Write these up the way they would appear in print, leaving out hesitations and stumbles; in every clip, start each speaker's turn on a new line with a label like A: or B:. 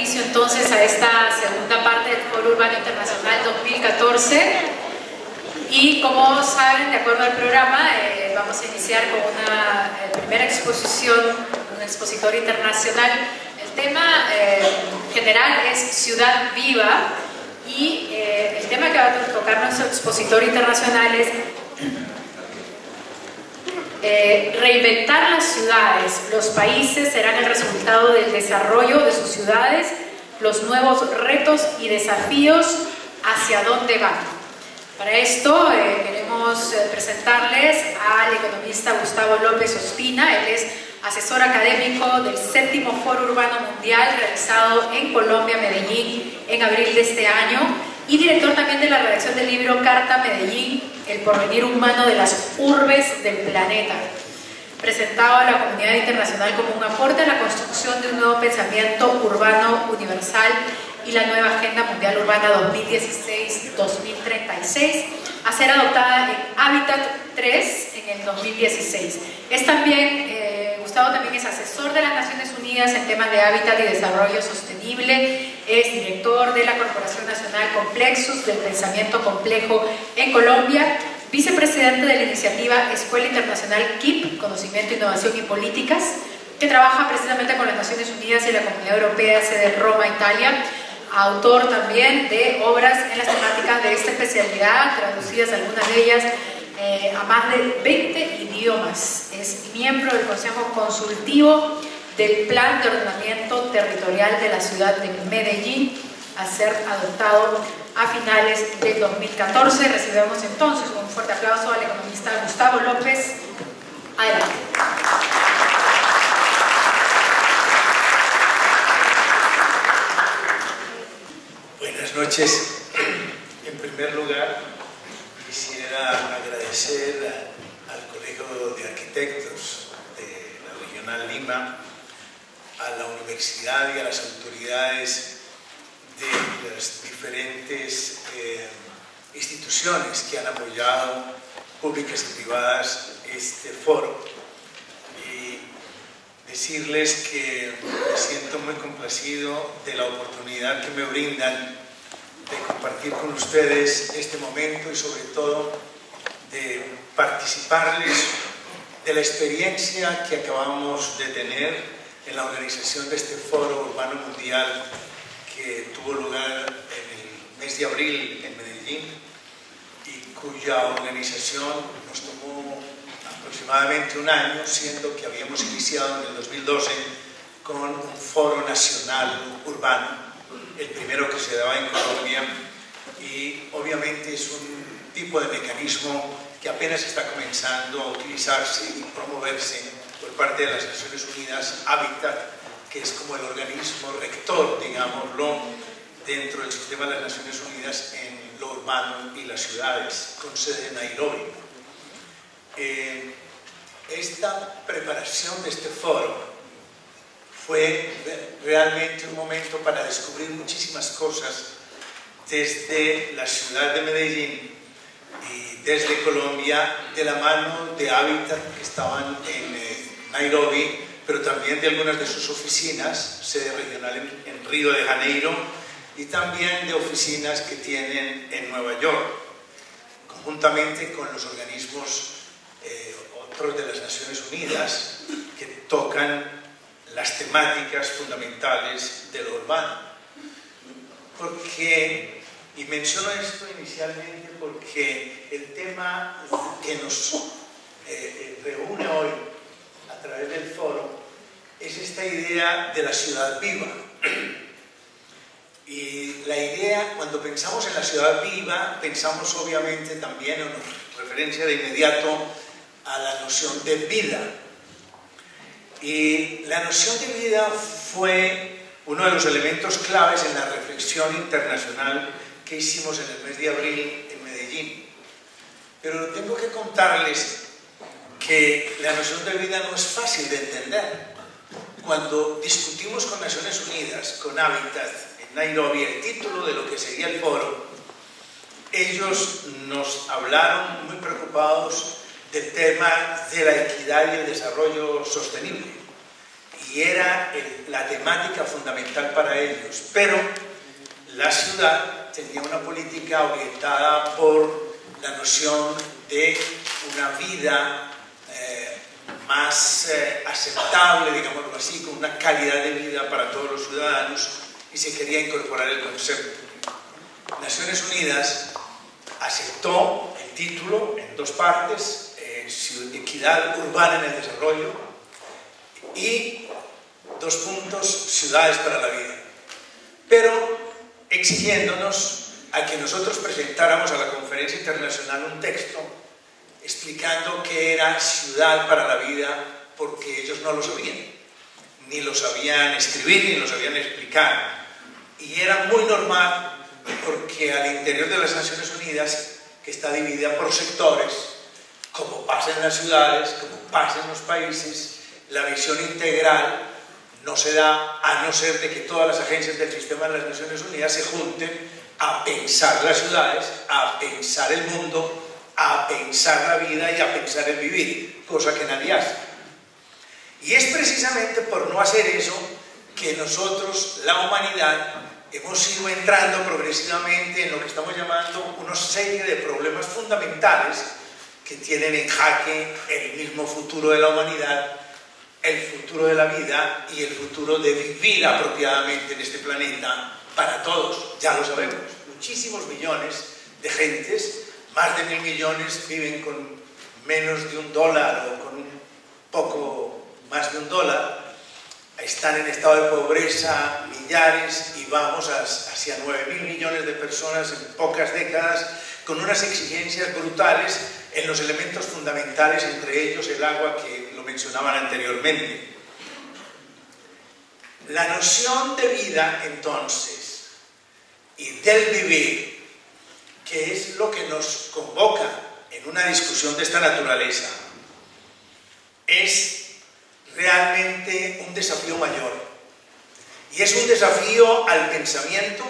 A: inicio entonces a esta segunda parte del Foro Urbano Internacional 2014 y como saben, de acuerdo al programa, vamos a iniciar con una primera exposición, un expositor internacional. El tema general es Ciudad Viva y el tema que va a tocar nuestro expositor internacional es reinventar las ciudades. Los países serán el resultado del desarrollo de sus ciudades, los nuevos retos y desafíos, hacia dónde van. Para esto queremos presentarles al economista Gustavo López Ospina. Él es asesor académico del 7º Foro Urbano Mundial realizado en Colombia, Medellín, en abril de este año, y director también de la redacción del libro Carta Medellín, el porvenir humano de las urbes del planeta, presentado a la comunidad internacional como un aporte a la construcción de un nuevo pensamiento urbano universal y la nueva Agenda Mundial Urbana 2016-2036, a ser adoptada en Hábitat 3 en el 2016. Es también, Gustavo también es asesor de las Naciones Unidas en temas de hábitat y desarrollo sostenible, es director de la Corporación Nacional Complexus del Pensamiento Complejo en Colombia, vicepresidente de la iniciativa Escuela Internacional KIP, Conocimiento, Innovación y Políticas, que trabaja precisamente con las Naciones Unidas y la Comunidad Europea, sede en Roma, Italia, autor también de obras en las temáticas de esta especialidad, traducidas algunas de ellas a más de 20 idiomas. Es miembro del Consejo Consultivo del Plan de Ordenamiento Territorial de la ciudad de Medellín, a ser adoptado a finales del 2014. Recibimos entonces con un fuerte aplauso al economista Gustavo López. Adelante.
B: Buenas noches. En primer lugar, quisiera agradecer al Colegio de Arquitectos de la Regional Lima, a la universidad y a las autoridades de las diferentes instituciones que han apoyado, públicas y privadas, este foro. Y decirles que me siento muy complacido de la oportunidad que me brindan de compartir con ustedes este momento y sobre todo de participarles de la experiencia que acabamos de tener en la organización de este Foro Urbano Mundial que tuvo lugar en el mes de abril en Medellín y cuya organización nos tomó aproximadamente un año, siendo que habíamos iniciado en el 2012 con un foro nacional urbano, el primero que se daba en Colombia, y obviamente es un tipo de mecanismo que apenas está comenzando a utilizarse y promoverse por parte de las Naciones Unidas, Hábitat, que es como el organismo rector, digámoslo, dentro del sistema de las Naciones Unidas en lo urbano y las ciudades, con sede en Nairobi. Esta preparación de este foro fue realmente un momento para descubrir muchísimas cosas desde la ciudad de Medellín y desde Colombia, de la mano de Hábitat, que estaban en Nairobi, pero también de algunas de sus oficinas, sede regional en Río de Janeiro, y también de oficinas que tienen en Nueva York, conjuntamente con los organismos otros de las Naciones Unidas que tocan las temáticas fundamentales de lo urbano. Porque, y menciono esto inicialmente porque el tema que nos reúne hoy a través del foro es esta idea de la ciudad viva. Y la idea, cuando pensamos en la ciudad viva, pensamos obviamente también en referencia de inmediato a la noción de vida. Y la noción de vida fue uno de los elementos claves en la reflexión internacional que hicimos en el mes de abril en Medellín. Pero tengo que contarles que la noción de vida no es fácil de entender. Cuando discutimos con Naciones Unidas, con Hábitat, en Nairobi, el título de lo que sería el foro, ellos nos hablaron muy preocupados del tema de la equidad y el desarrollo sostenible. y era la temática fundamental para ellos, pero la ciudad tenía una política orientada por la noción de una vida más aceptable, digámoslo así, con una calidad de vida para todos los ciudadanos, y se quería incorporar el concepto. Naciones Unidas aceptó el título en dos partes, equidad urbana en el desarrollo y dos puntos, ciudades para la vida, pero exigiéndonos a que nosotros presentáramos a la conferencia internacional un texto explicando qué era ciudad para la vida, porque ellos no lo sabían, ni lo sabían escribir, ni lo sabían explicar, y era muy normal porque al interior de las Naciones Unidas, que está dividida por sectores, como pasa en las ciudades, como pasa en los países, la visión integral no se da a no ser de que todas las agencias del sistema de las Naciones Unidas se junten a pensar las ciudades, a pensar el mundo, a pensar la vida y a pensar el vivir, cosa que nadie hace. Y es precisamente por no hacer eso que nosotros, la humanidad, hemos ido entrando progresivamente en lo que estamos llamando una serie de problemas fundamentales que tienen en jaque el mismo futuro de la humanidad, el futuro de la vida y el futuro de vivir apropiadamente en este planeta para todos. Ya lo sabemos, muchísimos millones de gentes, más de 1.000 millones, viven con menos de $1 o con un poco más de $1, están en estado de pobreza millares y vamos hacia 9.000 millones de personas en pocas décadas, con unas exigencias brutales en los elementos fundamentales, entre ellos el agua, que lo mencionaban anteriormente. La noción de vida, entonces, y del vivir, que es lo que nos convoca en una discusión de esta naturaleza, es realmente un desafío mayor. Y es un desafío al pensamiento,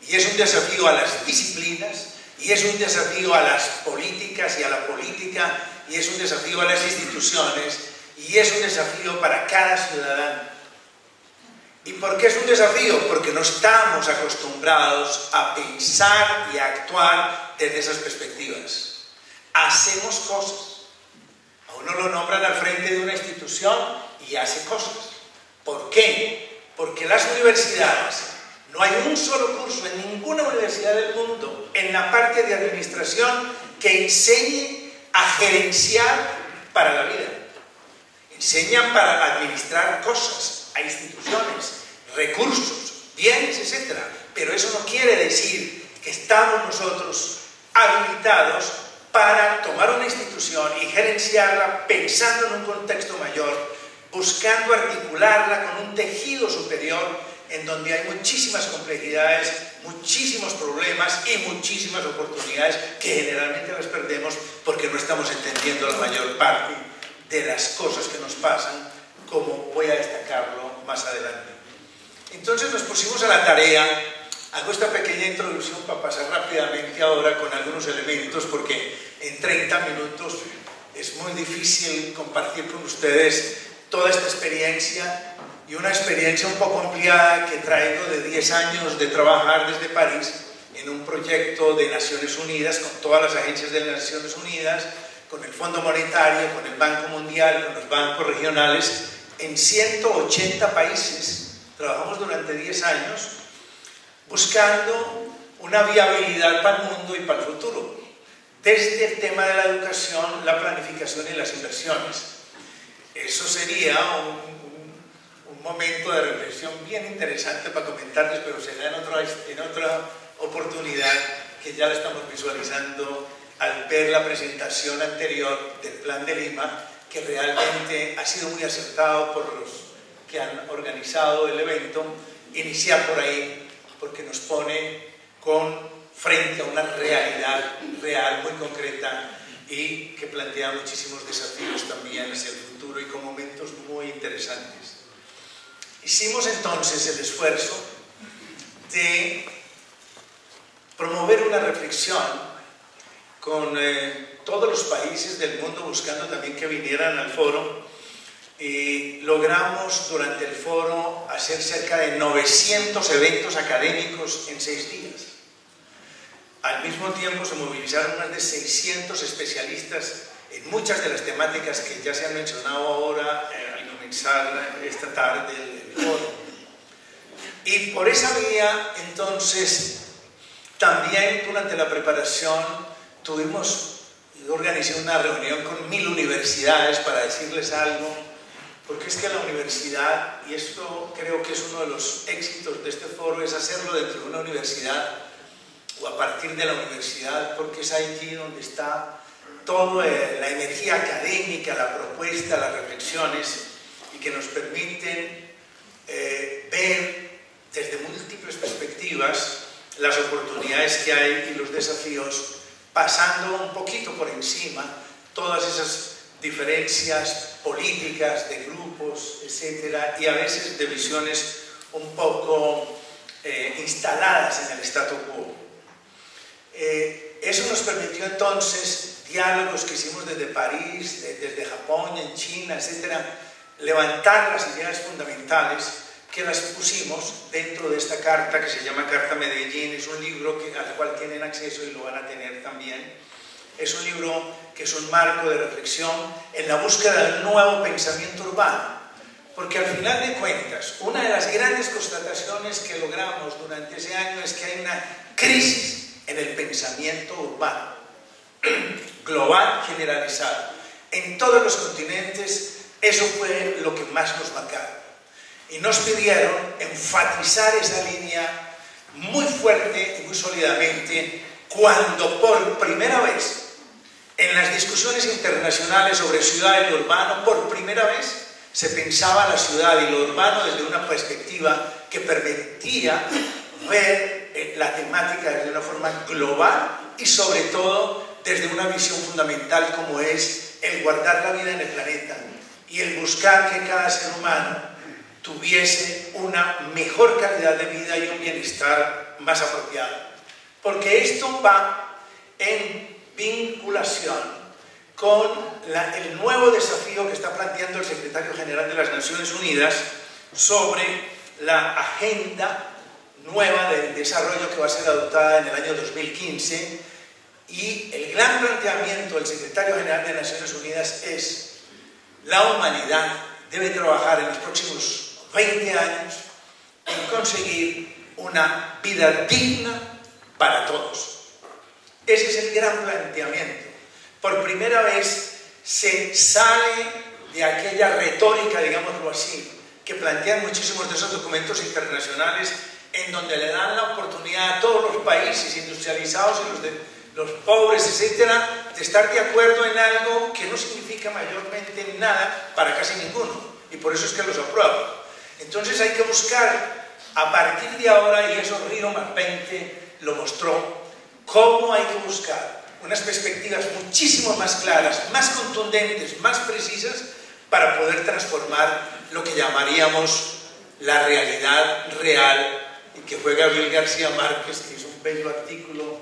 B: y es un desafío a las disciplinas, y es un desafío a las políticas y a la política, y es un desafío a las instituciones, y es un desafío para cada ciudadano. ¿Y por qué es un desafío? Porque no estamos acostumbrados a pensar y a actuar desde esas perspectivas. Hacemos cosas. A uno lo nombran al frente de una institución y hace cosas. ¿Por qué? Porque las universidades, no hay un solo curso en ninguna universidad del mundo en la parte de administración que enseñe a gerenciar para la vida. Enseñan para administrar cosas, a instituciones, recursos, bienes, etc. Pero eso no quiere decir que estamos nosotros habilitados para tomar una institución y gerenciarla pensando en un contexto mayor, buscando articularla con un tejido superior en donde hay muchísimas complejidades, muchísimos problemas y muchísimas oportunidades que generalmente las perdemos porque no estamos entendiendo la mayor parte de las cosas que nos pasan, como voy a destacarlo más adelante. Entonces nos pusimos a la tarea. Hago esta pequeña introducción para pasar rápidamente ahora con algunos elementos, porque en 30 minutos es muy difícil compartir con ustedes toda esta experiencia, y una experiencia un poco ampliada que traigo de 10 años de trabajar desde París en un proyecto de Naciones Unidas, con todas las agencias de las Naciones Unidas, con el Fondo Monetario, con el Banco Mundial, con los bancos regionales, en 180 países. Trabajamos durante 10 años buscando una viabilidad para el mundo y para el futuro, desde el tema de la educación, la planificación y las inversiones. Eso sería un momento de reflexión bien interesante para comentarles, pero será en otra oportunidad, que ya lo estamos visualizando al ver la presentación anterior del Plan de Lima, que realmente ha sido muy acertado por los que han organizado el evento, iniciar por ahí, porque nos pone frente a una realidad real, muy concreta, y que plantea muchísimos desafíos también hacia el futuro y con momentos muy interesantes. Hicimos entonces el esfuerzo de promover una reflexión con todos los países del mundo, buscando también que vinieran al foro, y logramos durante el foro hacer cerca de 900 eventos académicos en 6 días. Al mismo tiempo se movilizaron más de 600 especialistas en muchas de las temáticas que ya se han mencionado ahora al comenzar esta tarde el foro. Y por esa vía, entonces, también durante la preparación organicé una reunión con 1000 universidades para decirles algo, porque es que la universidad, y esto creo que es uno de los éxitos de este foro, es hacerlo dentro de una universidad o a partir de la universidad, porque es allí donde está toda la energía académica, la propuesta, las reflexiones, y que nos permiten ver desde múltiples perspectivas las oportunidades que hay y los desafíos, pasando un poquito por encima todas esas diferencias políticas, de grupos, etcétera, y a veces de visiones un poco instaladas en el statu quo. Eso nos permitió entonces diálogos que hicimos desde París, desde Japón, en China, etcétera, levantar las ideas fundamentales que las pusimos dentro de esta carta que se llama Carta Medellín. Es un libro al cual tienen acceso y lo van a tener también. Es un libro que es un marco de reflexión en la búsqueda del nuevo pensamiento urbano, porque al final de cuentas, una de las grandes constataciones que logramos durante ese año es que hay una crisis en el pensamiento urbano, global, generalizado. En todos los continentes, eso fue lo que más nos marcaron. Y nos pidieron enfatizar esa línea muy fuerte y muy sólidamente cuando por primera vez en las discusiones internacionales sobre ciudad y lo urbano, por primera vez se pensaba la ciudad y lo urbano desde una perspectiva que permitía ver la temática de una forma global y sobre todo desde una visión fundamental como es el guardar la vida en el planeta y el buscar que cada ser humano tuviese una mejor calidad de vida y un bienestar más apropiado. Porque esto va en vinculación con el nuevo desafío que está planteando el secretario general de las Naciones Unidas sobre la agenda nueva del desarrollo que va a ser adoptada en el año 2015, y el gran planteamiento del secretario general de Naciones Unidas es: la humanidad debe trabajar en los próximos 20 años en conseguir una vida digna para todos. Ese es el gran planteamiento. Por primera vez se sale de aquella retórica, digámoslo así, que plantean muchísimos de esos documentos internacionales, en donde le dan la oportunidad a todos los países industrializados y los pobres, etcétera, de estar de acuerdo en algo que no significa mayormente nada para casi ninguno, y por eso es que los aprueban. Entonces hay que buscar, a partir de ahora, y eso Río +20 lo mostró, cómo hay que buscar unas perspectivas muchísimo más claras, más contundentes, más precisas, para poder transformar lo que llamaríamos la realidad real, y que fue Gabriel García Márquez, que hizo un bello artículo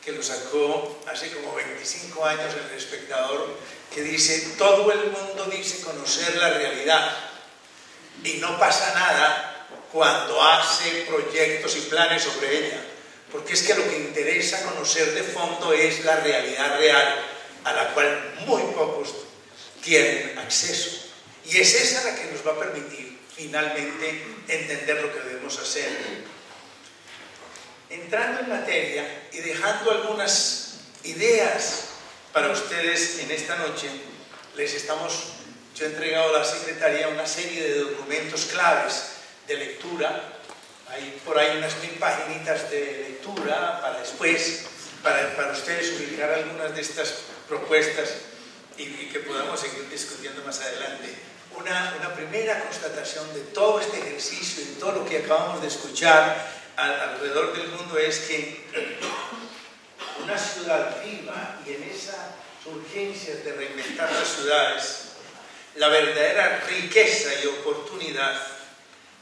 B: que lo sacó hace como 25 años en El Espectador, que dice: todo el mundo dice conocer la realidad, y no pasa nada cuando hace proyectos y planes sobre ella, porque es que lo que interesa conocer de fondo es la realidad real, a la cual muy pocos tienen acceso, y es esa la que nos va a permitir finalmente entender lo que debemos hacer. Entrando en materia y dejando algunas ideas para ustedes en esta noche, yo he entregado a la Secretaría una serie de documentos claves de lectura. Hay por ahí unas 1000 paginitas de lectura para después, para ustedes ubicar algunas de estas propuestas y que podamos seguir discutiendo más adelante. Una primera constatación de todo este ejercicio y todo lo que acabamos de escuchar alrededor del mundo es que una ciudad viva, y en esas urgencias de reinventar las ciudades, la verdadera riqueza y oportunidad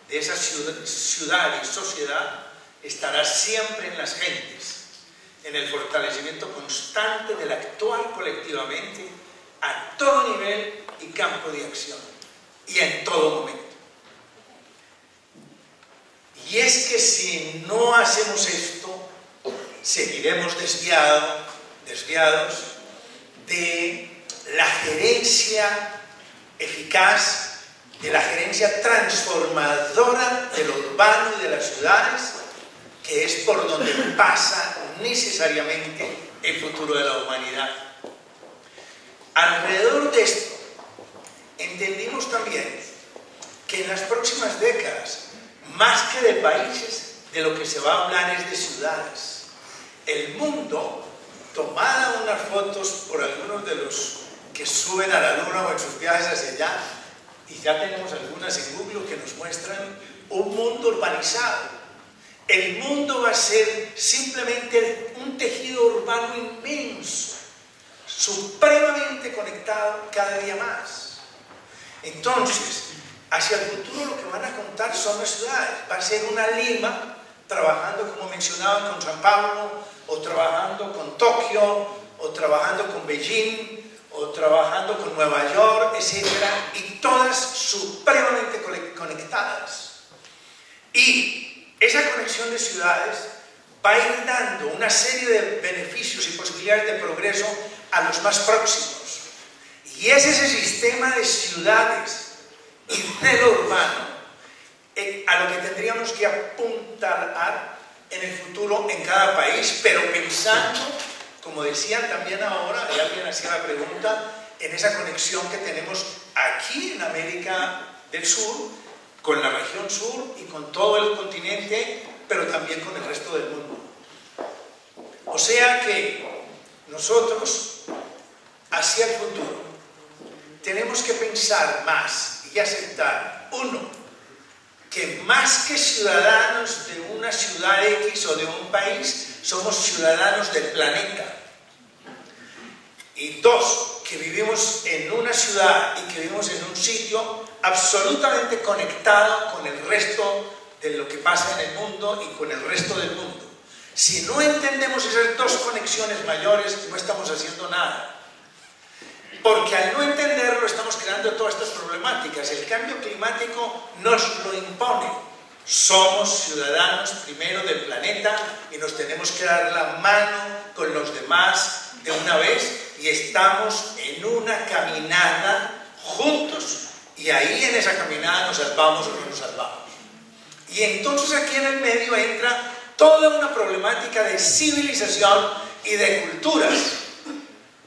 B: de esa ciudad y sociedad estará siempre en las gentes, en el fortalecimiento constante del actuar colectivamente a todo nivel y campo de acción. y en todo momento. Y es que si no hacemos esto, seguiremos desviados de la gerencia eficaz, de la gerencia transformadora de lo urbano y de las ciudades, que es por donde pasa necesariamente el futuro de la humanidad. Alrededor de esto, entendimos también que en las próximas décadas, más que de países, de lo que se va a hablar es de ciudades. El mundo, tomada unas fotos por algunos de los que suben a la luna o en sus viajes hacia allá, y ya tenemos algunas en Google que nos muestran un mundo urbanizado. El mundo va a ser simplemente un tejido urbano inmenso, supremamente conectado cada día más. Entonces, hacia el futuro lo que van a contar son las ciudades. Va a ser una Lima trabajando, como mencionaban, con San Pablo, o trabajando con Tokio, o trabajando con Beijing, o trabajando con Nueva York, etc. Y todas supremamente conectadas. Y esa conexión de ciudades va a ir dando una serie de beneficios y posibilidades de progreso a los más próximos. Y es ese sistema de ciudades y de lo urbano a lo que tendríamos que apuntalar en el futuro en cada país, pero pensando, como decían también ahora, y alguien hacía la pregunta, en esa conexión que tenemos aquí en América del Sur, con la región sur y con todo el continente, pero también con el resto del mundo. O sea que nosotros, hacia el futuro, tenemos que pensar más y aceptar, uno, que más que ciudadanos de una ciudad X o de un país, somos ciudadanos del planeta. Y dos, que vivimos en una ciudad y que vivimos en un sitio absolutamente conectado con el resto de lo que pasa en el mundo y con el resto del mundo. Si no entendemos esas dos conexiones mayores, no estamos haciendo nada. Porque al no entenderlo estamos creando todas estas problemáticas. El cambio climático nos lo impone. Somos ciudadanos primero del planeta y nos tenemos que dar la mano con los demás de una vez, y estamos en una caminada juntos, y ahí en esa caminada nos salvamos o no nos salvamos. Y entonces aquí en el medio entra toda una problemática de civilización y de culturas.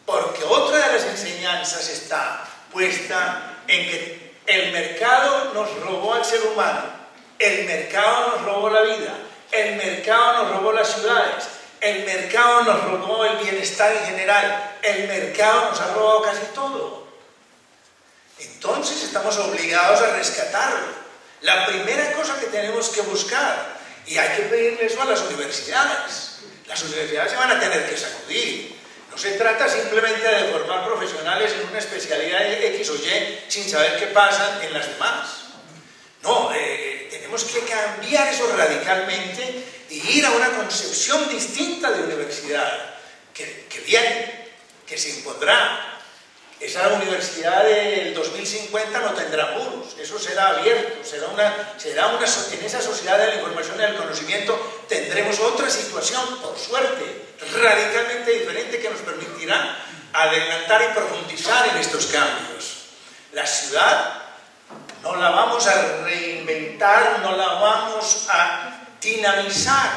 B: Porque otra de las enseñanzas está puesta en que el mercado nos robó al ser humano, el mercado nos robó la vida, el mercado nos robó las ciudades, el mercado nos robó el bienestar en general, el mercado nos ha robado casi todo. Entonces estamos obligados a rescatarlo. La primera cosa que tenemos que buscar, y hay que pedirle eso a las universidades se van a tener que sacudir. No se trata simplemente de formar profesionales en una especialidad X o Y sin saber qué pasa en las demás. No, tenemos que cambiar eso radicalmente y ir a una concepción distinta de universidad que viene, que se impondrá. Esa universidad del 2050 no tendrá muros, eso será abierto, en esa sociedad de la información y del conocimiento tendremos otra situación, por suerte, radicalmente diferente, que nos permitirá adelantar y profundizar en estos cambios. La ciudad no la vamos a reinventar, no la vamos a dinamizar,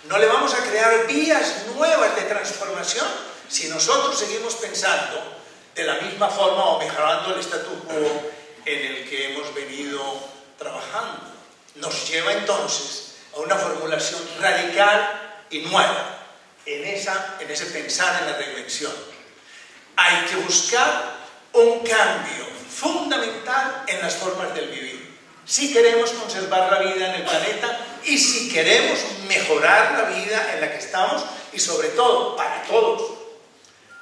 B: no le vamos a crear vías nuevas de transformación si nosotros seguimos pensando de la misma forma o mejorando el status quo en el que hemos venido trabajando. Nos lleva entonces a una formulación radical y nueva en ese pensar en la reinvención. Hay que buscar un cambio fundamental en las formas del vivir, si queremos conservar la vida en el planeta y si queremos mejorar la vida en la que estamos, y sobre todo para todos.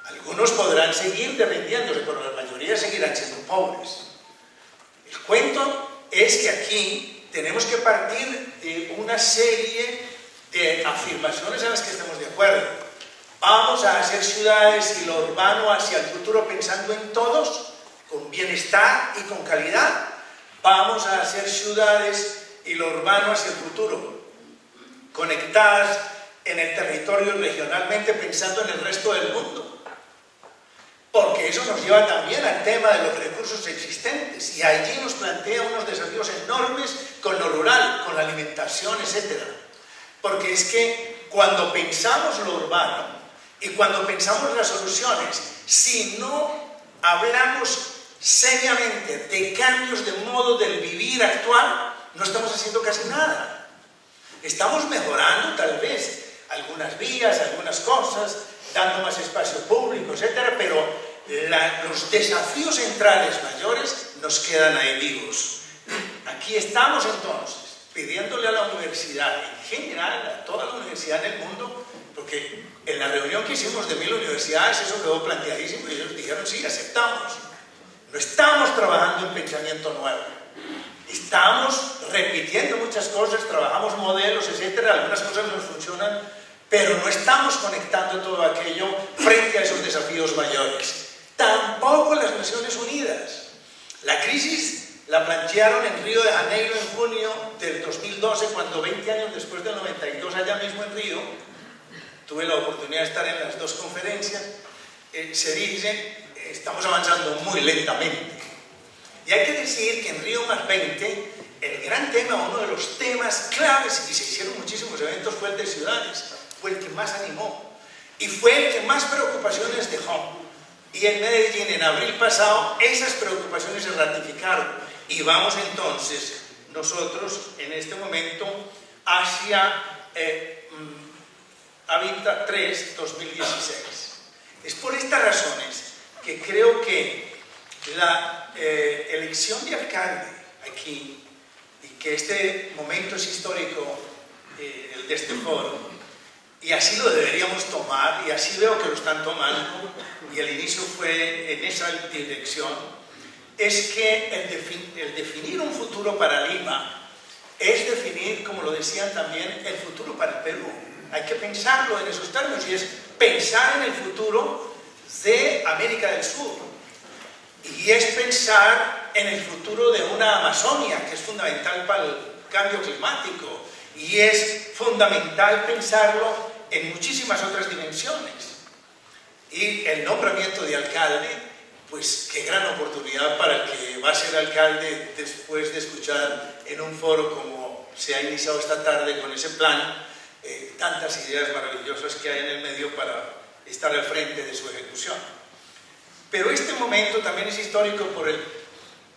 B: Algunos podrán seguir dependiéndose, pero la mayoría seguirán siendo pobres. El cuento es que aquí tenemos que partir de una serie de afirmaciones en las que estemos de acuerdo. Vamos a hacer ciudades y lo urbano hacia el futuro pensando en todos, con bienestar y con calidad. Vamos a hacer ciudades y lo urbano hacia el futuro, conectadas en el territorio regionalmente pensando en el resto del mundo. Porque eso nos lleva también al tema de los recursos existentes y allí nos plantea unos desafíos enormes con lo rural, con la alimentación, etc. Porque es que cuando pensamos lo urbano y cuando pensamos las soluciones, si no hablamos seriamente de cambios de modo del vivir actual, no estamos haciendo casi nada. Estamos mejorando tal vez algunas vías, algunas cosas, dando más espacio público, etcétera, pero los desafíos centrales mayores nos quedan ahí vivos. Aquí estamos entonces pidiéndole a la universidad, en general a toda la universidad en el mundo, porque en la reunión que hicimos de 1000 universidades eso quedó planteadísimo y ellos dijeron sí, aceptamos. No estamos trabajando en pensamiento nuevo, estamos repitiendo muchas cosas, trabajamos modelos, etcétera, algunas cosas nos funcionan, pero no estamos conectando todo aquello frente a esos desafíos mayores. Tampoco las Naciones Unidas. La crisis la plantearon en Río de Janeiro en junio del 2012, cuando 20 años después del 92, allá mismo en Río, tuve la oportunidad de estar en las dos conferencias, se dice, estamos avanzando muy lentamente. Y hay que decir que en Río +20, el gran tema, uno de los temas claves, y se hicieron muchísimos eventos, fue el de ciudades, fue el que más animó, y fue el que más preocupaciones dejó. Y en Medellín, en abril pasado, esas preocupaciones se ratificaron. Y vamos entonces, nosotros, en este momento, hacia Hábitat 3 2016. Es por estas razones que creo que la elección de alcalde aquí, y que este momento es histórico, el de este foro, y así lo deberíamos tomar, y así veo que lo están tomando, y el inicio fue en esa dirección, es que el definir un futuro para Lima es definir, como lo decían también, el futuro para el Perú. Hay que pensarlo en esos términos, y es pensar en el futuro de América del Sur, y es pensar en el futuro de una Amazonia, que es fundamental para el cambio climático, y es fundamental pensarlo en muchísimas otras dimensiones. Y el nombramiento de alcalde, pues qué gran oportunidad para el que va a ser alcalde después de escuchar en un foro como se ha iniciado esta tarde con ese plan, tantas ideas maravillosas que hay en el medio para estar al frente de su ejecución. Pero este momento también es histórico por el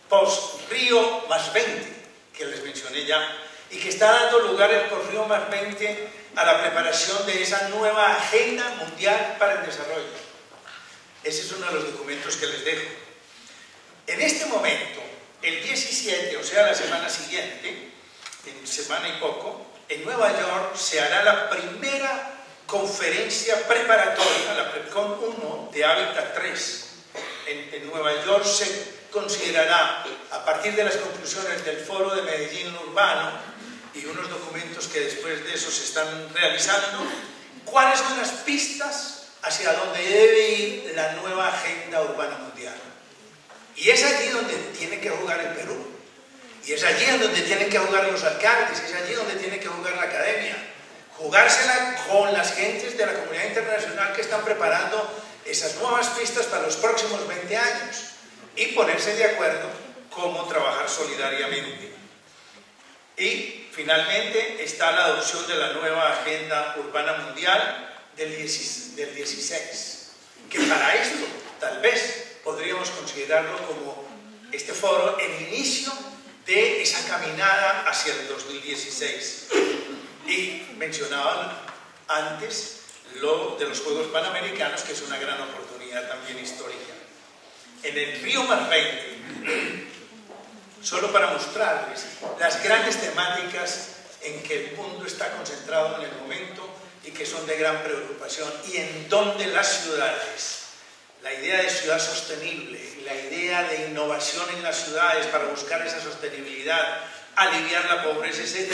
B: post-Río +20, que les mencioné ya, y que está dando lugar el post-Río +20 a la preparación de esa nueva Agenda Mundial para el Desarrollo. Ese es uno de los documentos que les dejo. En este momento, el 17, o sea, la semana siguiente, en semana y poco, en Nueva York se hará la primera conferencia preparatoria, la PREPCON 1 de Hábitat 3. En Nueva York se considerará, a partir de las conclusiones del Foro de Medellín Urbano y unos documentos que después de eso se están realizando, cuáles son las pistas hacia donde debe ir la nueva Agenda Urbana Mundial. Y es allí donde tiene que jugar el Perú. Y es allí donde tienen que jugar los alcaldes, es allí donde tiene que jugar la academia. Jugársela con las gentes de la comunidad internacional que están preparando esas nuevas pistas para los próximos 20 años y ponerse de acuerdo cómo trabajar solidariamente. Y finalmente está la adopción de la nueva Agenda Urbana Mundial del 16, que para esto tal vez podríamos considerarlo como este foro el inicio de esa caminada hacia el 2016. Y mencionaban antes lo de los Juegos Panamericanos, que es una gran oportunidad también histórica. En el Río +20, solo para mostrarles las grandes temáticas en que el mundo está concentrado en el momento y que son de gran preocupación, y en donde las ciudades, la idea de ciudad sostenible, la idea de innovación en las ciudades para buscar esa sostenibilidad, aliviar la pobreza, etc.,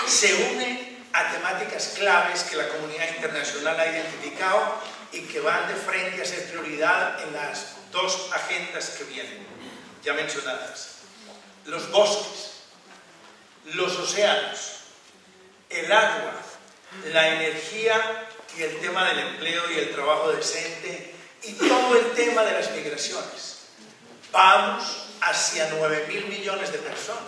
B: se une a temáticas claves que la comunidad internacional ha identificado y que van de frente a ser prioridad en las dos agendas que vienen, ya mencionadas. los bosques, los océanos, el agua, la energía y el tema del empleo y el trabajo decente y todo el tema de las migraciones. Vamos hacia 9.000 millones de personas.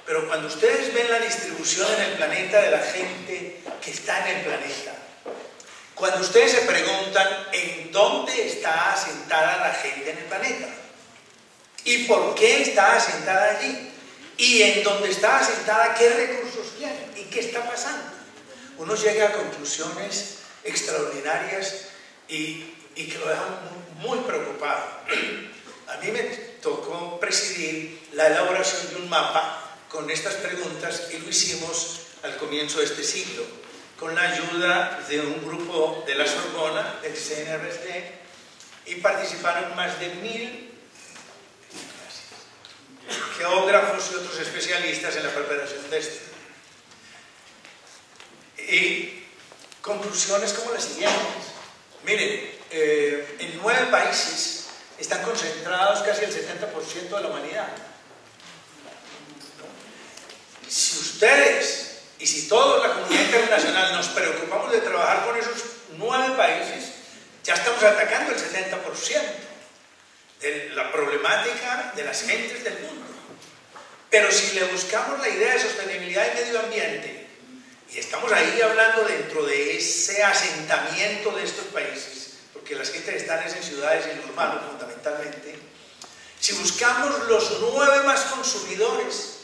B: Pero cuando ustedes ven la distribución en el planeta de la gente que está en el planeta, cuando ustedes se preguntan en dónde está asentada la gente en el planeta y por qué está asentada allí y en dónde está asentada qué recursos tiene y qué está pasando, uno llega a conclusiones extraordinarias y que lo dejan muy preocupado. A mí me tocó presidir la elaboración de un mapa con estas preguntas y lo hicimos al comienzo de este siglo, con la ayuda de un grupo de la Sorbona, del CNRS, y participaron más de 1.000 geógrafos y otros especialistas en la preparación de esto. Y conclusiones como las siguientes. Miren, en 9 países están concentrados casi el 70% de la humanidad. Si ustedes y si toda la comunidad internacional nos preocupamos de trabajar con esos 9 países, ya estamos atacando el 70% de la problemática de las gentes del mundo. Pero si le buscamos la idea de sostenibilidad y medio ambiente, y estamos ahí hablando dentro de ese asentamiento de estos países, porque las gentes están en ciudades y en urbanos fundamentalmente, si buscamos los 9 más consumidores,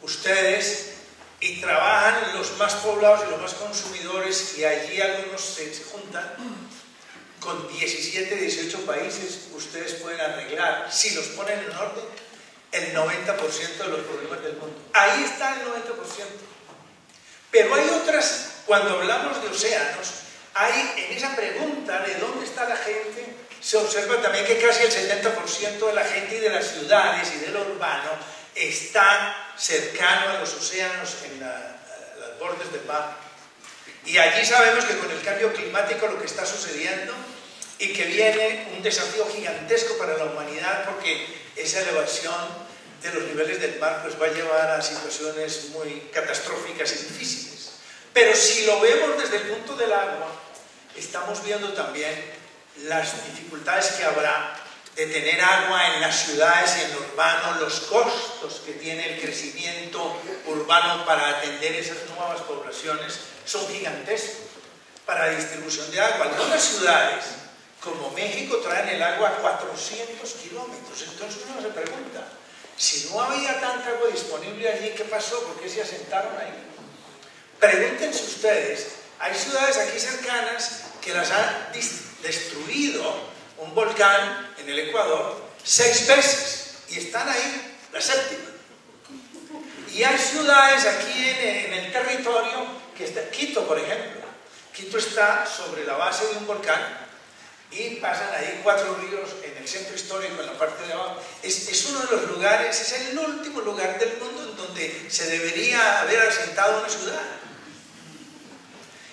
B: ustedes, y trabajan los más poblados y los más consumidores, y allí algunos se juntan, con 17, 18 países, ustedes pueden arreglar, si los ponen en orden, el 90% de los problemas del mundo. Ahí está el 90%. Pero hay otras, cuando hablamos de océanos, hay en esa pregunta de dónde está la gente, se observa también que casi el 70% de la gente y de las ciudades y de lo urbano está cercano a los océanos, en los bordes del mar. Y allí sabemos que con el cambio climático lo que está sucediendo y que viene un desafío gigantesco para la humanidad, porque esa elevación de los niveles del mar pues va a llevar a situaciones muy catastróficas y difíciles. Pero si lo vemos desde el punto del agua, estamos viendo también las dificultades que habrá de tener agua en las ciudades y en lo urbano, los costos que tiene el crecimiento urbano para atender esas nuevas poblaciones son gigantescos para la distribución de agua. Algunas ciudades, como México, traen el agua a 400 kilómetros. Entonces uno se pregunta, si no había tanta agua disponible allí, ¿qué pasó? ¿Por qué se asentaron ahí? Pregúntense ustedes, hay ciudades aquí cercanas que las ha destruido un volcán en el Ecuador 6 veces y están ahí la 7ª. Y hay ciudades aquí en el territorio, que está Quito, por ejemplo. Quito está sobre la base de un volcán y pasan ahí 4 ríos en el centro histórico, en la parte de abajo. Es uno de los lugares, es el último lugar del mundo en donde se debería haber asentado una ciudad.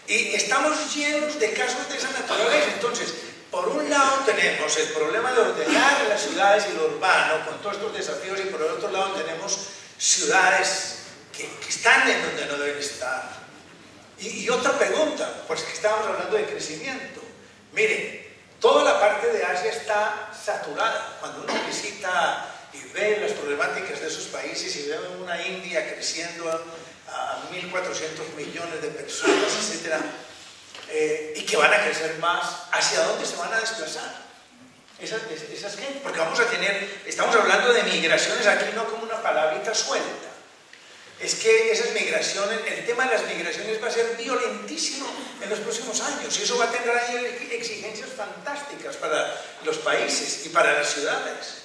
B: Y estamos llenos de casos de esa naturaleza. Entonces, por un lado tenemos el problema de ordenar las ciudades y lo urbano con todos estos desafíos, y por el otro lado tenemos ciudades que están en donde no deben estar. Y otra pregunta, pues que estábamos hablando de crecimiento. Miren, toda la parte de Asia está saturada. Cuando uno visita y ve las problemáticas de esos países y ve una India creciendo a 1.400 millones de personas, etc., y que van a crecer más, ¿hacia dónde se van a desplazar esas gentes? Porque vamos a tener, estamos hablando de migraciones aquí no como una palabrita suelta. Es que esas migraciones, el tema de las migraciones va a ser violentísimo en los próximos años, y eso va a tener ahí exigencias fantásticas para los países y para las ciudades.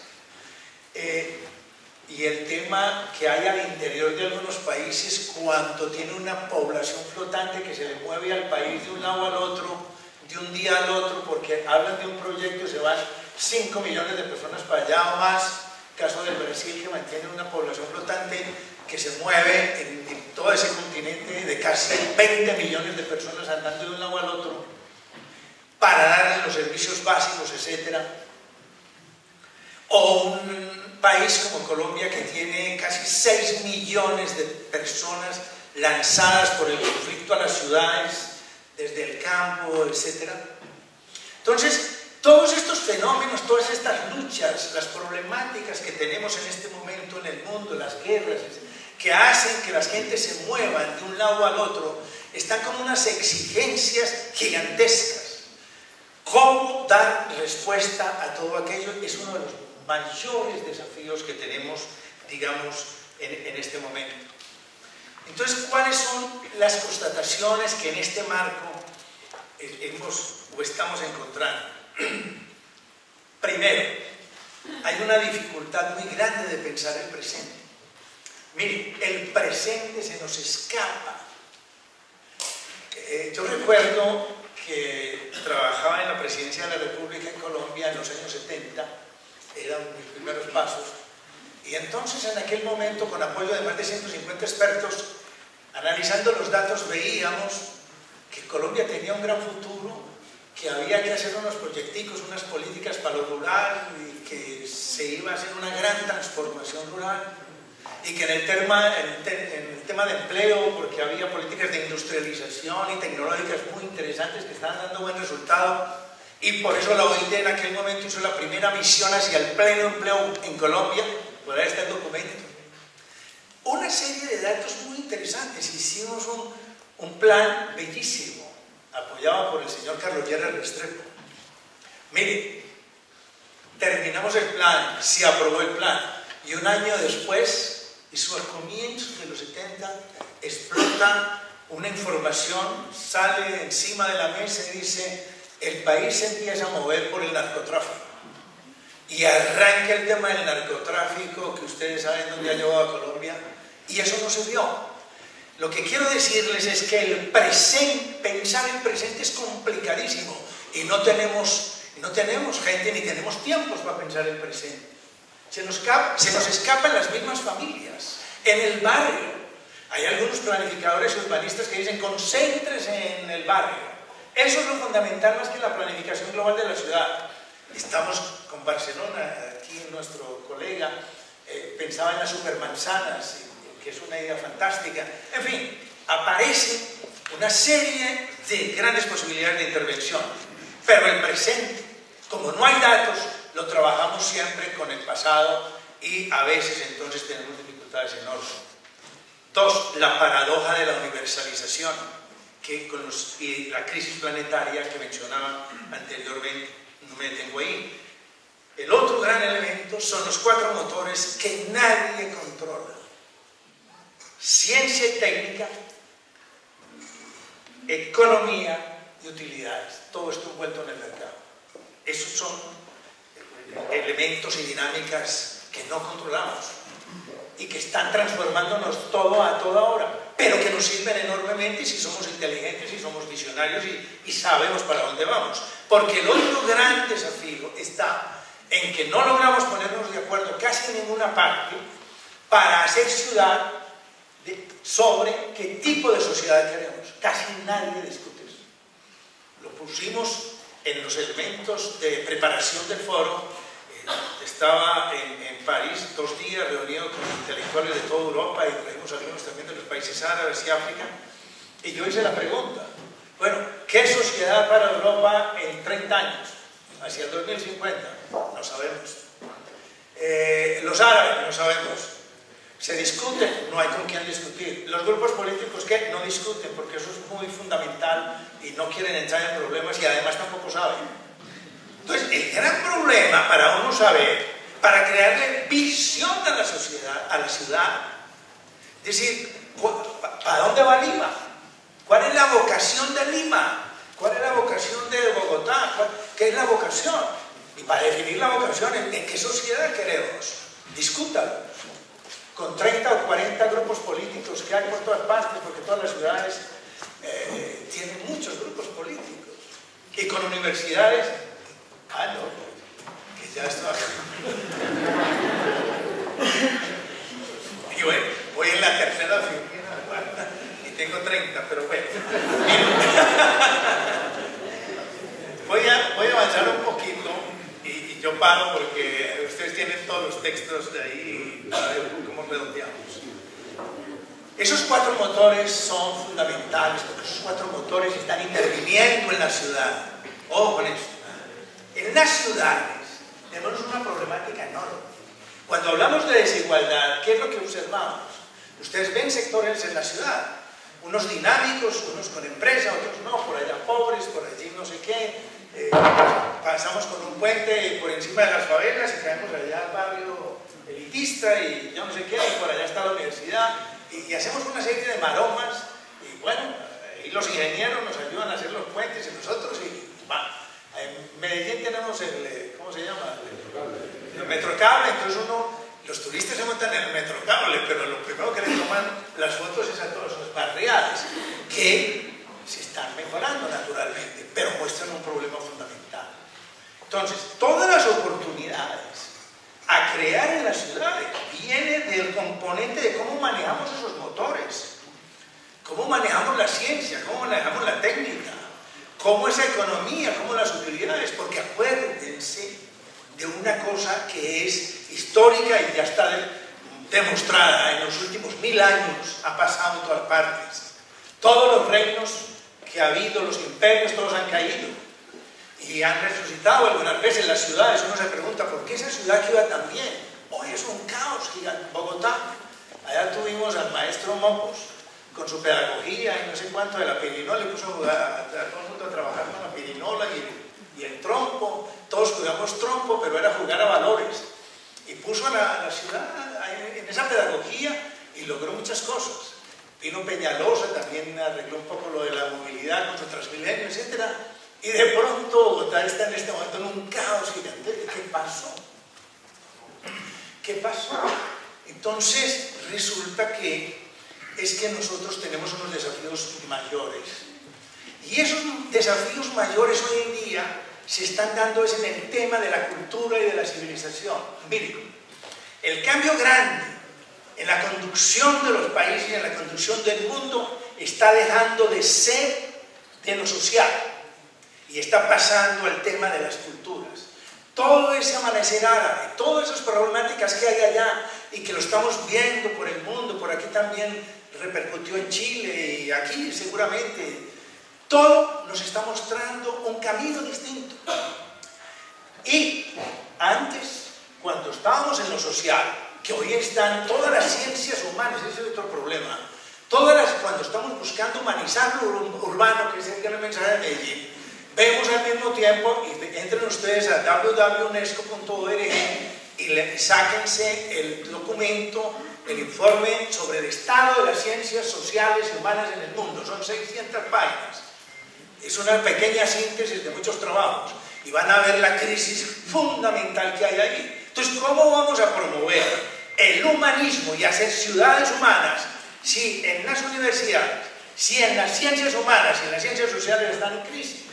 B: Y el tema que hay al interior de algunos países, cuando tiene una población flotante que se le mueve al país de un lado al otro, de un día al otro, porque hablan de un proyecto y se van 5 millones de personas para allá o más. Caso del Brasil, que mantiene una población flotante que se mueve en todo ese continente de casi 20 millones de personas andando de un lado al otro para darles los servicios básicos, etc. O un país como Colombia, que tiene casi 6 millones de personas lanzadas por el conflicto a las ciudades, desde el campo, etc. Entonces, todos estos fenómenos, todas estas luchas, las problemáticas que tenemos en este momento en el mundo, las guerras, que hacen que las gentes se muevan de un lado al otro, están con unas exigencias gigantescas. ¿Cómo dar respuesta a todo aquello? Es uno de los mayores desafíos que tenemos, digamos, en este momento. Entonces, ¿cuáles son las constataciones que en este marco estamos encontrando? Primero, hay una dificultad muy grande de pensar el presente. Miren, el presente se nos escapa. Yo recuerdo que trabajaba en la presidencia de la República en Colombia en los años 70, eran mis primeros pasos, y entonces en aquel momento, con apoyo de más de 150 expertos, analizando los datos, veíamos que Colombia tenía un gran futuro, que había que hacer unos proyecticos, unas políticas para lo rural, y que se iba a hacer una gran transformación rural, y que en el tema de empleo, porque había políticas de industrialización y tecnológicas muy interesantes que estaban dando buen resultado, y por eso la OIT en aquel momento hizo la primera misión hacia el pleno empleo en Colombia. Por ahí está el documento. Una serie de datos muy interesantes. Hicimos un plan bellísimo, apoyado por el señor Carlos Lleras Restrepo. Mire, terminamos el plan, se aprobó el plan, y un año después, eso a comienzos de los 70, explota una información, sale encima de la mesa y dice: el país se empieza a mover por el narcotráfico. Y arranca el tema del narcotráfico, que ustedes saben dónde ha llevado a Colombia, y eso no se vio. Lo que quiero decirles es que el presente, pensar el presente es complicadísimo, y no tenemos gente ni tenemos tiempos para pensar el presente. Se nos escapan las mismas familias. En el barrio hay algunos planificadores urbanistas que dicen: concéntrese en el barrio. Eso es lo fundamental, más que la planificación global de la ciudad. Estamos con Barcelona, aquí nuestro colega pensaba en las supermanzanas, que es una idea fantástica. En fin, aparece una serie de grandes posibilidades de intervención, pero el presente, como no hay datos, lo trabajamos siempre con el pasado, y a veces entonces tenemos dificultades enormes. Dos, la paradoja de la universalización, que y la crisis planetaria que mencionaba anteriormente, no me detengo ahí. El otro gran elemento son los 4 motores que nadie controla: ciencia y técnica, economía y utilidades. Todo esto envuelto en el mercado. Esos son elementos y dinámicas que no controlamos y que están transformándonos todo a toda hora, pero que nos sirven enormemente si somos inteligentes, si somos visionarios y sabemos para dónde vamos. Porque el otro gran desafío está en que no logramos ponernos de acuerdo casi en ninguna parte para hacer ciudad sobre qué tipo de sociedad queremos. Casi nadie discute eso. Lo pusimos en los elementos de preparación del foro. Estaba en París 2 días reunido con intelectuales de toda Europa, y trajimos algunos también de los países árabes y África, y yo hice la pregunta: bueno, ¿qué sociedad para Europa en 30 años? Hacia el 2050, no sabemos. Los árabes, no sabemos. Se discute, no hay con quién discutir. Los grupos políticos, ¿qué? No discuten, porque eso es muy fundamental y no quieren entrar en problemas, y además tampoco saben. Entonces, el gran problema para uno saber, para crearle visión a la sociedad, a la ciudad, es decir, ¿para dónde va Lima? ¿Cuál es la vocación de Lima? ¿Cuál es la vocación de Bogotá? ¿Qué es la vocación? Y para definir la vocación, ¿en qué sociedad queremos? Discútalo. Con 30 o 40 grupos políticos que hay por todas partes, porque todas las ciudades tienen muchos grupos políticos. Y con universidades... no, que ya está. Y bueno, voy en la 3ª oficina, y tengo 30, pero bueno. Voy a avanzar un poquito, y yo paro porque ustedes tienen todos los textos de ahí, a ver cómo redondeamos. Esos 4 motores son fundamentales, porque esos 4 motores están interviniendo en la ciudad. Ojo con esto. En las ciudades tenemos una problemática enorme. Cuando hablamos de desigualdad, ¿qué es lo que observamos? Ustedes ven sectores en la ciudad, unos dinámicos, unos con empresa, otros no, por allá pobres, por allí no sé qué. Pasamos con un puente por encima de las favelas y caemos allá al barrio elitista y yo no sé qué, y por allá está la universidad. Y hacemos una serie de maromas y bueno, y los ingenieros nos ayudan a hacer los puentes y nosotros y bueno, en Medellín tenemos el, ¿cómo se llama? El Metrocable, entonces los turistas se montan en el Metrocable, pero lo primero que les toman las fotos es a todos los barriales, que se están mejorando naturalmente, pero muestran un problema fundamental. Entonces, todas las oportunidades a crear en las ciudades viene del componente de cómo manejamos esos motores, cómo manejamos la ciencia, cómo manejamos la técnica, cómo esa economía, cómo las utilidades, porque acuérdense de una cosa que es histórica y ya está demostrada en los últimos 1000 años, ha pasado en todas partes. Todos los reinos que ha habido, los imperios, todos han caído y han resucitado algunas veces las ciudades. Uno se pregunta, ¿por qué esa ciudad que iba tan bien? Hoy es un caos gigante. Bogotá, allá tuvimos al maestro Mopos con su pedagogía y no sé cuánto de la pirinola, le puso a todo el mundo a trabajar con la pirinola y el trompo. Todos jugamos trompo, pero era jugar a valores. Y puso a la ciudad en esa pedagogía y logró muchas cosas. Vino Peñalosa, también arregló un poco lo de la movilidad contra Transmilenio, etc. Y de pronto Bogotá está en este momento en un caos gigante. ¿Qué pasó? ¿Qué pasó? Entonces resulta que es que nosotros tenemos unos desafíos mayores. Y esos desafíos mayores hoy en día se están dando en el tema de la cultura y de la civilización. Miren, el cambio grande en la conducción de los países y en la conducción del mundo está dejando de ser de lo social y está pasando al tema de las culturas. Todo ese amanecer árabe, todas esas problemáticas que hay allá y que lo estamos viendo por el mundo, por aquí también repercutió en Chile y aquí seguramente, todo nos está mostrando un camino distinto. Y antes, cuando estábamos en lo social, que hoy están todas las ciencias humanas, ese es otro problema, cuando estamos buscando humanizar lo urbano, que es el gran mensaje de Medellín, vemos al mismo tiempo, y entren ustedes a www.unesco.org y sáquense el documento, el informe sobre el estado de las ciencias sociales y humanas en el mundo. Son 600 páginas. Es una pequeña síntesis de muchos trabajos y van a ver la crisis fundamental que hay ahí. Entonces, ¿cómo vamos a promover el humanismo y hacer ciudades humanas si en las universidades, si en las ciencias humanas y en las ciencias sociales están en crisis?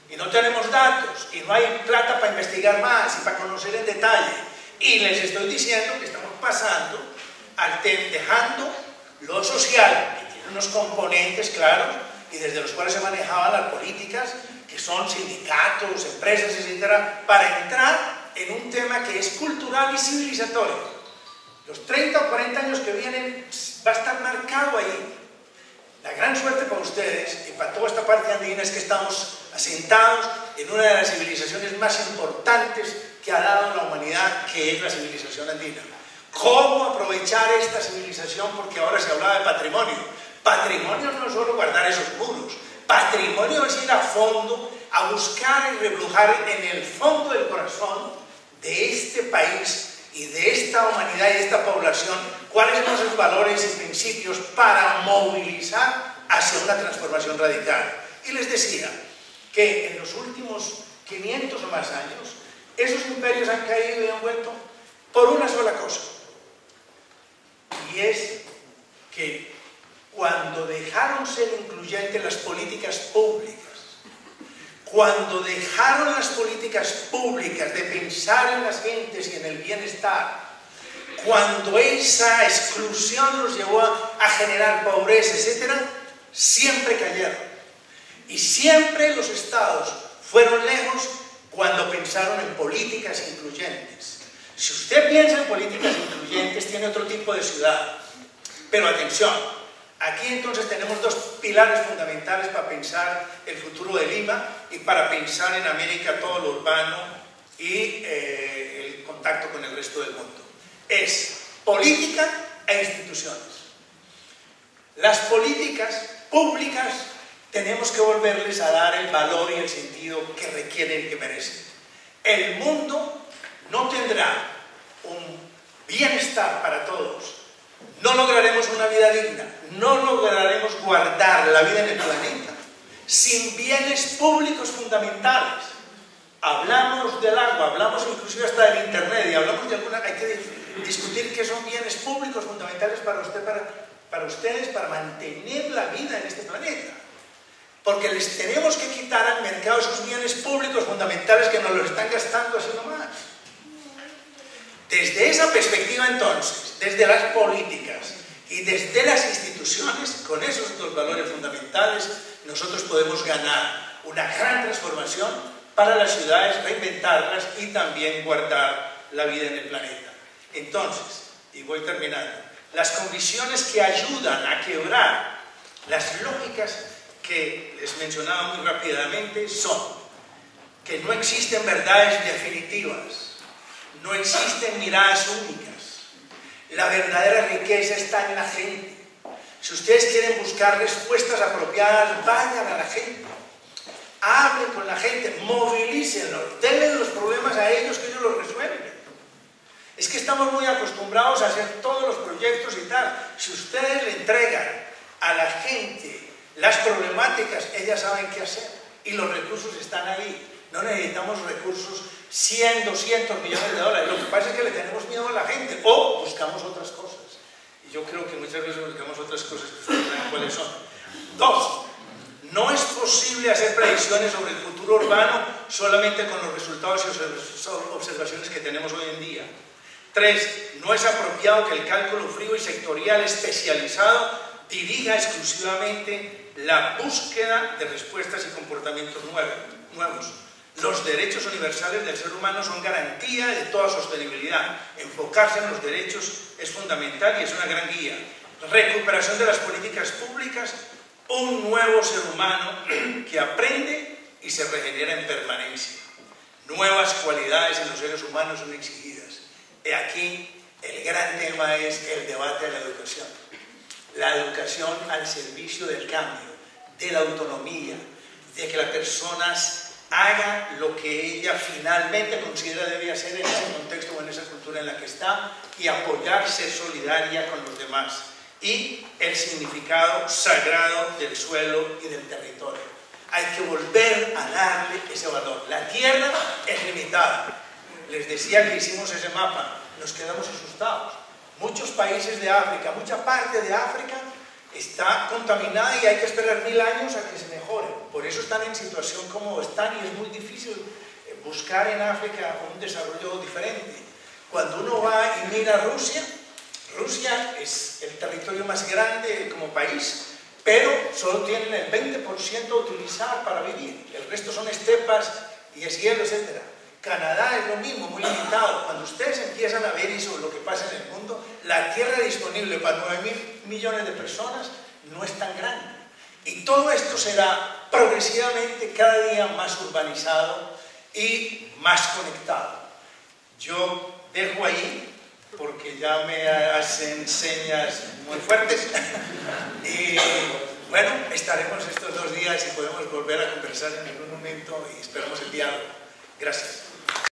B: Y no tenemos datos, y no hay plata para investigar más y para conocer en detalle. Y les estoy diciendo que estamos pasando dejando lo social, que tiene unos componentes claros, y desde los cuales se manejaban las políticas, que son sindicatos, empresas, etcétera, para entrar en un tema que es cultural y civilizatorio. Los 30 o 40 años que vienen va a estar marcado ahí. La gran suerte para ustedes y para toda esta parte andina es que estamos asentados en una de las civilizaciones más importantes que ha dado la humanidad, que es la civilización andina. ¿Cómo aprovechar esta civilización? Porque ahora se hablaba de patrimonio. Patrimonio no es solo guardar esos muros. Patrimonio es ir a fondo, a buscar y rebrujar en el fondo del corazón de este país y de esta humanidad y de esta población, cuáles son esos valores y principios para movilizar hacia una transformación radical. Y les decía que en los últimos 500 o más años, esos imperios han caído y han vuelto por una sola cosa. Y es que cuando dejaron ser incluyentes las políticas públicas, cuando dejaron las políticas públicas de pensar en las gentes y en el bienestar, cuando esa exclusión los llevó a generar pobreza, etc., siempre cayeron. Y siempre los estados fueron lejos cuando pensaron en políticas incluyentes. Si usted piensa en políticas incluyentes, tiene otro tipo de ciudad. Pero atención, aquí entonces tenemos dos pilares fundamentales para pensar el futuro de Lima y para pensar en América todo lo urbano y el contacto con el resto del mundo. Es política e instituciones. Las políticas públicas tenemos que volverles a dar el valor y el sentido que requieren y que merecen. El mundo no tendrá un bienestar para todos, no lograremos una vida digna, no lograremos guardar la vida en el planeta sin bienes públicos fundamentales. Hablamos del agua, hablamos inclusive hasta del internet y hablamos de alguna... Hay que discutir qué son bienes públicos fundamentales para ustedes, para mantener la vida en este planeta. Porque les tenemos que quitar al mercado esos bienes públicos fundamentales que nos los están gastando así nomás. Desde esa perspectiva entonces, desde las políticas y desde las instituciones, con esos dos valores fundamentales, nosotros podemos ganar una gran transformación para las ciudades, reinventarlas y también guardar la vida en el planeta. Entonces, y voy terminando, las condiciones que ayudan a quebrar las lógicas que les mencionaba muy rápidamente son que no existen verdades definitivas, no existen miradas únicas. La verdadera riqueza está en la gente. Si ustedes quieren buscar respuestas apropiadas, vayan a la gente. Hablen con la gente, movilícenlos, denle los problemas a ellos que ellos los resuelven. Es que estamos muy acostumbrados a hacer todos los proyectos y tal. Si ustedes le entregan a la gente las problemáticas, ellas saben qué hacer y los recursos están ahí. No necesitamos recursos 100, 200 millones de dólares. Lo que pasa es que le tenemos miedo a la gente o buscamos otras cosas. Y yo creo que muchas veces buscamos otras cosas que ustedes saben cuáles son. 2. No es posible hacer predicciones sobre el futuro urbano solamente con los resultados y observaciones que tenemos hoy en día. 3. No es apropiado que el cálculo frío y sectorial especializado dirija exclusivamente la búsqueda de respuestas y comportamientos nuevos. Los derechos universales del ser humano son garantía de toda sostenibilidad. Enfocarse en los derechos es fundamental y es una gran guía. Recuperación de las políticas públicas, un nuevo ser humano que aprende y se regenera en permanencia. Nuevas cualidades en los seres humanos son exigidas. Y aquí el gran tema es el debate de la educación. La educación al servicio del cambio, de la autonomía, de que las personas haga lo que ella finalmente considera debe hacer en ese contexto o en esa cultura en la que está y apoyar, ser solidaria con los demás. Y el significado sagrado del suelo y del territorio. Hay que volver a darle ese valor. La tierra es limitada. Les decía que hicimos ese mapa, nos quedamos asustados. Muchos países de África, mucha parte de África está contaminada y hay que esperar 1000 años a que se mejore. Por eso están en situación como están y es muy difícil buscar en África un desarrollo diferente. Cuando uno va y mira Rusia, Rusia es el territorio más grande como país, pero solo tienen el 20% a utilizar para vivir. El resto son estepas y es hielo, etc. Canadá es lo mismo, muy limitado. Cuando ustedes empiezan a ver eso, lo que pasa en el mundo, la tierra disponible para 9.000 millones de personas no es tan grande. Y todo esto será progresivamente cada día más urbanizado y más conectado. Yo dejo ahí, porque ya me hacen señas muy fuertes. Y bueno, estaremos estos 2 días y podemos volver a conversar en algún momento y esperamos el diálogo. Gracias.